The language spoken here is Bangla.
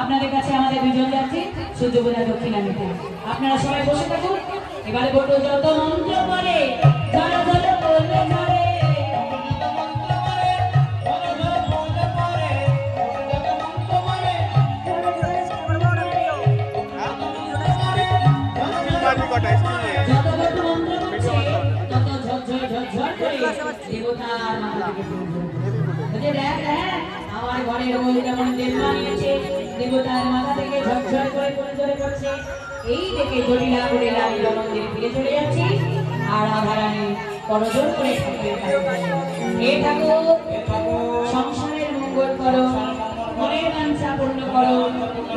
আপনাদের কাছে আমাদের দুজন যাচ্ছে সূর্যপূজা দক্ষিণা নিতে। আপনারা সবাই বসে থাকুন। এবারে বলবো যত মন্ত্র করে জল জল বলবে ঝরে আমার ঘরের ওই যেমন দেব বানিয়েছে দেবতার মাথা থেকে ঝরঝর করে ঝরে পড়ছে। এই দেখে জটিলা করে লালিত মন্দিরে ফিরে চলে যাচ্ছি। আর রাধারানী করজোর করে হে ঠাকুর সংসারের মঙ্গল করো, মনের বাঞ্ছা পূর্ণ করো,